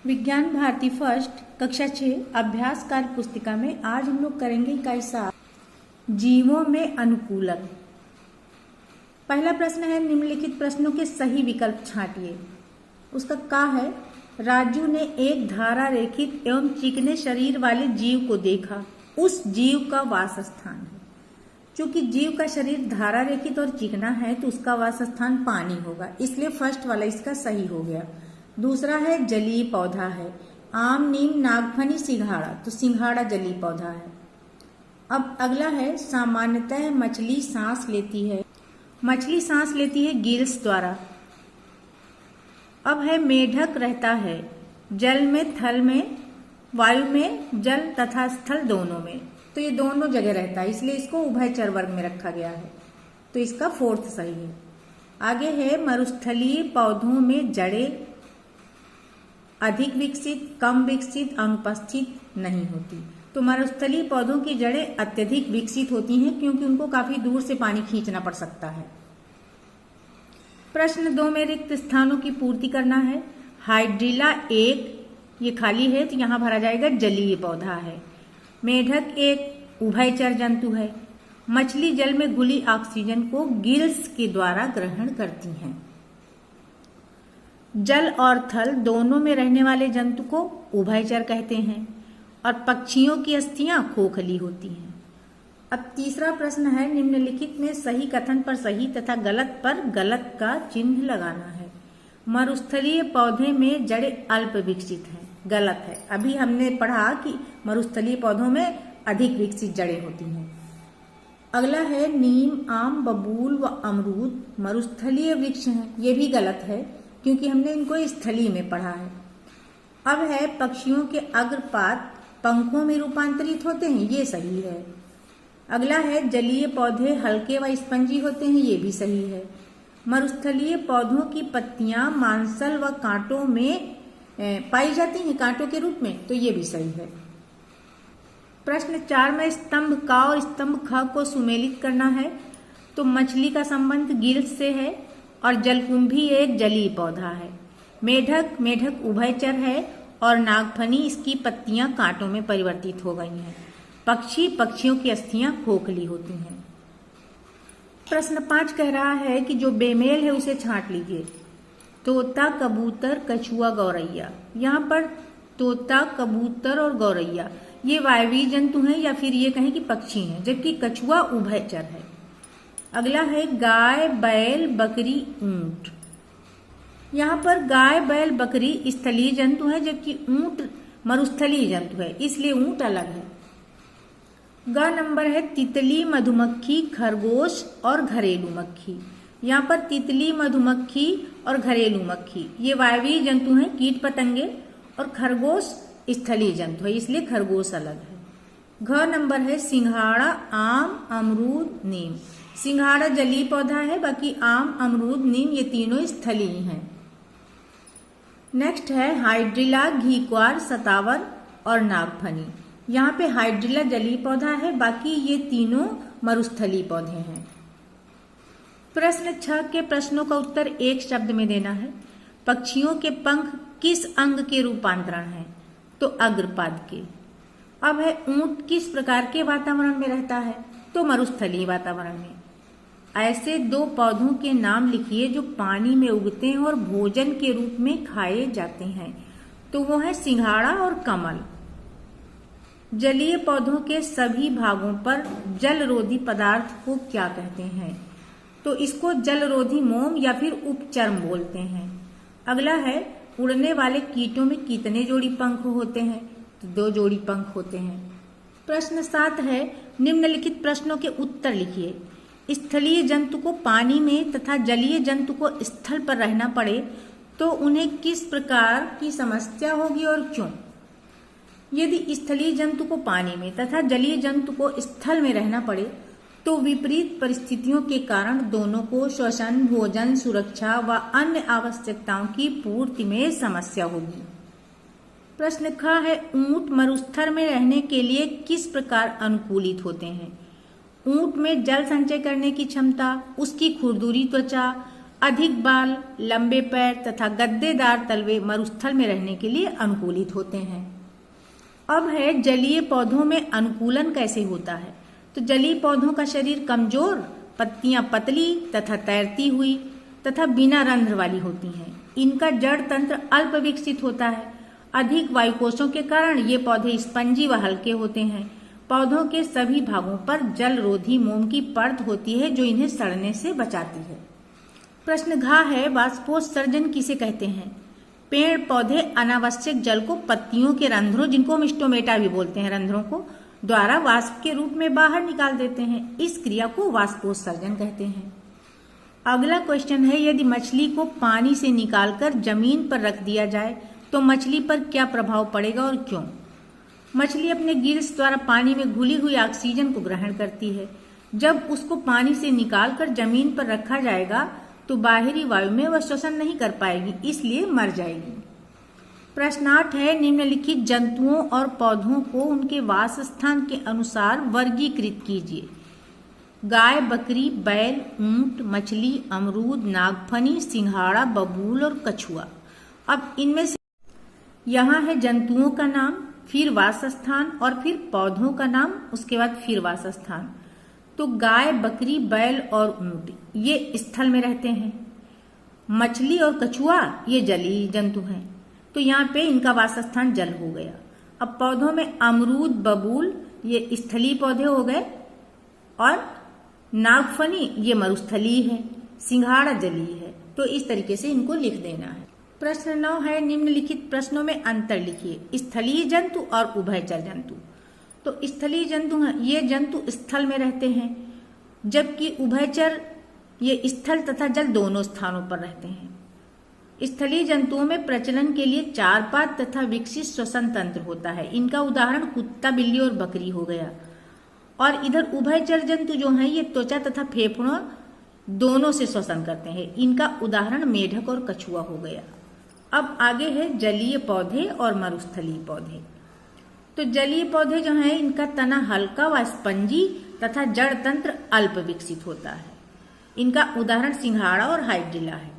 विज्ञान भारती फर्स्ट कक्षा 6 अभ्यास कार्य पुस्तिका में आज हम लोग करेंगे इकाई 7 जीवों में अनुकूलन। पहला प्रश्न है निम्नलिखित प्रश्नों के सही विकल्प छांटिए। उसका का है, राजू ने एक धारा रेखित एवं चिकने शरीर वाले जीव को देखा, उस जीव का वासस्थान है। चूंकि जीव का शरीर धारा रेखित और चिकना है तो उसका वासस्थान पानी होगा, इसलिए फर्स्ट वाला इसका सही हो गया। दूसरा है जलीय पौधा है, आम, नीम, नागफनी, सिंघाड़ा, तो सिंघाड़ा जलीय पौधा है। अब अगला है सामान्यतः मछली सांस लेती है, मछली सांस लेती है गिल्स द्वारा। अब है मेढक रहता है जल में, थल में, वायु में, जल तथा स्थल दोनों में, तो ये दोनों जगह रहता है, इसलिए इसको उभयचर वर्ग में रखा गया है, तो इसका फोर्थ सही है। आगे है मरुस्थलीय पौधों में जड़ें अधिक विकसित, कम विकसित, अनुपस्थित नहीं होती। तो मरुस्थलीय पौधों की जड़ें अत्यधिक विकसित होती हैं क्योंकि उनको काफी दूर से पानी खींचना पड़ सकता है। प्रश्न 2 में रिक्त स्थानों की पूर्ति करना है। हाइड्रिला एक, ये खाली है तो यहाँ भरा जाएगा जलीय पौधा है। मेढक एक उभयचर जंतु है। मछली जल में घुली ऑक्सीजन को गिल्स के द्वारा ग्रहण करती हैं। जल और थल दोनों में रहने वाले जंतु को उभयचर कहते हैं और पक्षियों की अस्थियां खोखली होती हैं। अब तीसरा प्रश्न है निम्नलिखित में सही कथन पर सही तथा गलत पर गलत का चिन्ह लगाना है। मरुस्थलीय पौधे में जड़ें अल्प विकसित हैं, गलत है। अभी हमने पढ़ा कि मरुस्थलीय पौधों में अधिक विकसित जड़ें होती हैं। अगला है नीम, आम, बबूल व अमरूद मरुस्थलीय वृक्ष हैं, ये भी गलत है क्योंकि हमने इनको स्थलीय में पढ़ा है। अब है पक्षियों के अग्रपात पंखों में रूपांतरित होते हैं, ये सही है। अगला है जलीय पौधे हल्के व स्पंजी होते हैं, ये भी सही है। मरुस्थलीय पौधों की पत्तियां मांसल व कांटों में पाई जाती हैं, कांटों के रूप में, तो ये भी सही है। प्रश्न 4 में स्तंभ का और स्तंभ ख को सुमेलित करना है। तो मछली का संबंध गिल्स से है और जलकुंभी एक जलीय पौधा है। मेढक उभयचर है और नागफनी इसकी पत्तियां कांटों में परिवर्तित हो गई हैं। पक्षियों की अस्थियां खोखली होती हैं। प्रश्न 5 कह रहा है कि जो बेमेल है उसे छांट लीजिए। तोता, कबूतर, कछुआ, गौरैया। यहाँ पर तोता, कबूतर और गौरैया ये वायवीय जंतु हैं या फिर ये कहें कि पक्षी हैं, जबकि कछुआ उभयचर है। अगला है गाय, बैल, बकरी, ऊंट। यहाँ पर गाय, बैल, बकरी स्थलीय जंतु है जबकि ऊंट मरुस्थलीय जंतु है, इसलिए ऊंट अलग है। ग नंबर है तितली, मधुमक्खी, खरगोश और घरेलू मक्खी। यहाँ पर तितली, मधुमक्खी और घरेलू मक्खी ये वायवीय जंतु हैं, कीट पतंगे, और खरगोश स्थलीय जंतु है, इसलिए खरगोश अलग है। घ नंबर है सिंघाड़ा, आम, अमरूद, नीम। सिंघाड़ा जलीय पौधा है, बाकी आम, अमरूद, नीम ये तीनों स्थलीय हैं। नेक्स्ट है हाइड्रिला, घीक्वार, सतावर और नागफनी। यहाँ पे हाइड्रिला जलीय पौधा है, बाकी ये तीनों मरुस्थलीय पौधे हैं। प्रश्न 6 के प्रश्नों का उत्तर एक शब्द में देना है। पक्षियों के पंख किस अंग के रूपांतरण हैं? तो अग्रपाद के। अब है ऊंट किस प्रकार के वातावरण में रहता है? तो मरुस्थलीय वातावरण में। ऐसे 2 पौधों के नाम लिखिए जो पानी में उगते हैं और भोजन के रूप में खाए जाते हैं। तो वो है सिंघाड़ा और कमल। जलीय पौधों के सभी भागों पर जलरोधी पदार्थ को क्या कहते हैं? तो इसको जलरोधी मोम या फिर उपचर्म बोलते हैं। अगला है उड़ने वाले कीटों में कितने जोड़ी पंख होते हैं? तो 2 जोड़ी पंख होते हैं। प्रश्न 7 है निम्नलिखित प्रश्नों के उत्तर लिखिए। स्थलीय जंतु को पानी में तथा जलीय जंतु को स्थल पर रहना पड़े तो उन्हें किस प्रकार की समस्या होगी और क्यों? यदि स्थलीय जंतु को पानी में तथा जलीय जंतु को स्थल में रहना पड़े तो विपरीत परिस्थितियों के कारण दोनों को श्वसन, भोजन, सुरक्षा व अन्य आवश्यकताओं की पूर्ति में समस्या होगी। प्रश्न ख है ऊंट मरुस्थल में रहने के लिए किस प्रकार अनुकूलित होते हैं? ऊंट में जल संचय करने की क्षमता, उसकी खुरदुरी त्वचा, अधिक बाल, लंबे पैर तथा गद्देदार तलवे मरुस्थल में रहने के लिए अनुकूलित होते हैं। अब है जलीय पौधों में अनुकूलन कैसे होता है। तो जलीय पौधों का शरीर कमजोर, पत्तियां पतली तथा तैरती हुई तथा बिना रंध्र वाली होती हैं। इनका जड़ तंत्र अल्प विकसित होता है। अधिक वायुकोशों के कारण ये पौधे स्पंजी व हल्के होते हैं। पौधों के सभी भागों पर जल रोधी मोम की परत होती है जो इन्हें सड़ने से बचाती है। प्रश्न घ है, वाष्पोत्सर्जन किसे कहते हैं। पेड़ पौधे अनावश्यक जल को पत्तियों के रंध्रों, जिनको हम स्टोमेटा भी बोलते हैं, रंध्रों को द्वारा वाष्प के रूप में बाहर निकाल देते हैं। इस क्रिया को वाष्पोत्सर्जन कहते हैं। अगला क्वेश्चन है, यदि मछली को पानी से निकालकर जमीन पर रख दिया जाए तो मछली पर क्या प्रभाव पड़ेगा और क्यों। मछली अपने गिल्स द्वारा पानी में घुली हुई ऑक्सीजन को ग्रहण करती है। जब उसको पानी से निकालकर जमीन पर रखा जाएगा तो बाहरी वायु में वह श्वसन नहीं कर पाएगी, इसलिए मर जाएगी। प्रश्न 8 है, निम्नलिखित जंतुओं और पौधों को उनके वास स्थान के अनुसार वर्गीकृत कीजिए। गाय, बकरी, बैल, ऊंट, मछली, अमरूद, नागफनी, सिंघाड़ा, बबूल और कछुआ। अब इनमें से यहाँ है जंतुओं का नाम, फिर वास स्थान और फिर पौधों का नाम, उसके बाद फिर वास स्थान। तो गाय, बकरी, बैल और ऊंट ये स्थल में रहते हैं। मछली और कछुआ ये जलीय जंतु हैं, तो यहाँ पे इनका वासस्थान जल हो गया। अब पौधों में अमरूद, बबूल ये स्थलीय पौधे हो गए और नागफनी ये मरुस्थलीय है, सिंघाड़ा जलीय है। तो इस तरीके से इनको लिख देना है। प्रश्न 9 है, निम्नलिखित प्रश्नों में अंतर लिखिए। स्थलीय जंतु और उभयचर जंतु। तो स्थलीय जंतु हैं, ये जंतु स्थल में रहते हैं, जबकि उभयचर ये स्थल तथा जल दोनों स्थानों पर रहते हैं। स्थलीय जंतुओं में प्रजनन के लिए 4 पाद तथा विकसित श्वसन तंत्र होता है। इनका उदाहरण कुत्ता, बिल्ली और बकरी हो गया। और इधर उभयचर जंतु जो हैं ये त्वचा तथा फेफड़ों दोनों से श्वसन करते हैं। इनका उदाहरण मेढक और कछुआ हो गया। अब आगे है जलीय पौधे और मरुस्थलीय पौधे। तो जलीय पौधे जो हैं इनका तना हल्का व स्पंजी तथा जड़ तंत्र अल्प विकसित होता है। इनका उदाहरण सिंघाड़ा और हाइड्रिला है।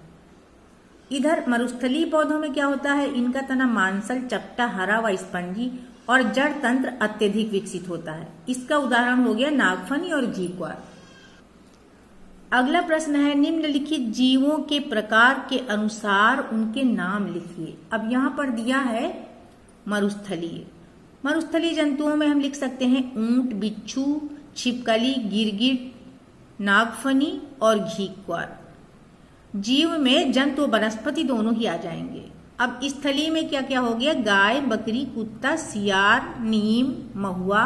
इधर मरुस्थलीय पौधों में क्या होता है, इनका तना मांसल, चपटा, हरा व स्पंजी और जड़ तंत्र अत्यधिक विकसित होता है। इसका उदाहरण हो गया नागफनी और घीक्वार। अगला प्रश्न है, निम्नलिखित जीवों के प्रकार के अनुसार उनके नाम लिखिए। अब यहाँ पर दिया है मरुस्थलीय। मरुस्थलीय जंतुओं में हम लिख सकते हैं ऊंट, बिच्छू, छिपकली, गिरगिट, नागफनी और घीक्वार। जीव में जंतु वनस्पति दोनों ही आ जाएंगे। अब स्थलीय में क्या क्या हो गया, गाय, बकरी, कुत्ता, सियार, नीम, महुआ।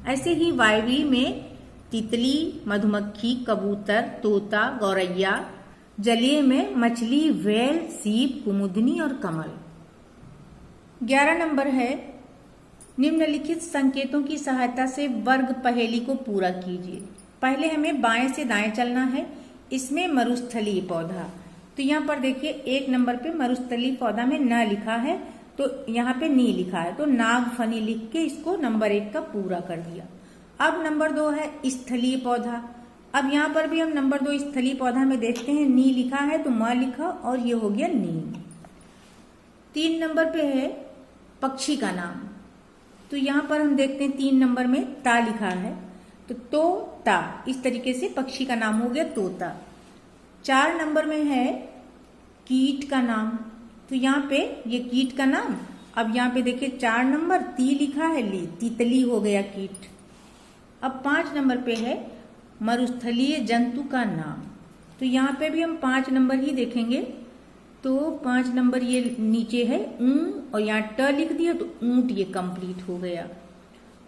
ऐसे ही वायवीय में तितली, मधुमक्खी, कबूतर, तोता, गौरैया। जलीय में मछली, व्हेल, सीप, कुमुदनी और कमल। 11 नंबर है, निम्नलिखित संकेतों की सहायता से वर्ग पहेली को पूरा कीजिए। पहले हमें बाएं से दाएं चलना है। इसमें मरुस्थलीय पौधा, तो यहाँ पर देखिए 1 नंबर पे मरुस्थलीय पौधा में न लिखा है, तो यहाँ पे नी लिखा है, तो नागफनी लिख के इसको नंबर 1 का पूरा कर दिया। अब नंबर 2 है स्थलीय पौधा। अब यहाँ पर भी हम नंबर 2 स्थलीय पौधा में देखते हैं, नी लिखा है तो म लिखा और ये हो गया नीम। 3 नंबर पे है पक्षी का नाम, तो यहाँ पर हम देखते हैं 3 नंबर में ता लिखा है, तो तोता, इस तरीके से पक्षी का नाम हो गया तोता। 4 नंबर में है कीट का नाम, तो यहाँ पे ये कीट का नाम। अब यहाँ पे देखिए 4 नंबर ती लिखा है, ली, तितली हो गया कीट। अब 5 नंबर पे है मरुस्थलीय जंतु का नाम, तो यहाँ पे भी हम 5 नंबर ही देखेंगे, तो 5 नंबर ये नीचे है ऊं और यहाँ ट लिख दिया तो ऊंट, ये कंप्लीट हो गया।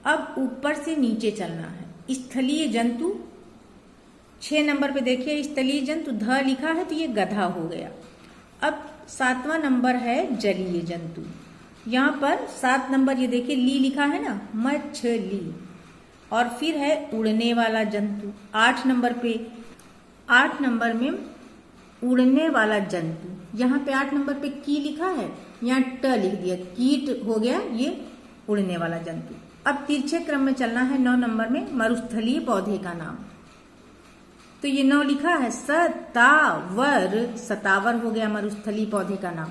अब ऊपर से नीचे चलना है। स्थलीय जंतु 6 नंबर पे देखिए स्थलीय जंतु ध लिखा है तो ये गधा हो गया। अब 7वां नंबर है जलीय जंतु, यहाँ पर 7 नंबर ये देखिए ली लिखा है ना, मछली। और फिर है उड़ने वाला जंतु 8 नंबर पे। 8 नंबर में उड़ने वाला जंतु, यहाँ पे 8 नंबर पे की लिखा है, यहाँ ट लिख दिया, कीट हो गया ये उड़ने वाला जंतु। अब तिरछे क्रम में चलना है। 9 नंबर में मरुस्थलीय पौधे का नाम। तो ये 9 लिखा है सतावर, सतावर हो गया मरुस्थलीय पौधे का नाम।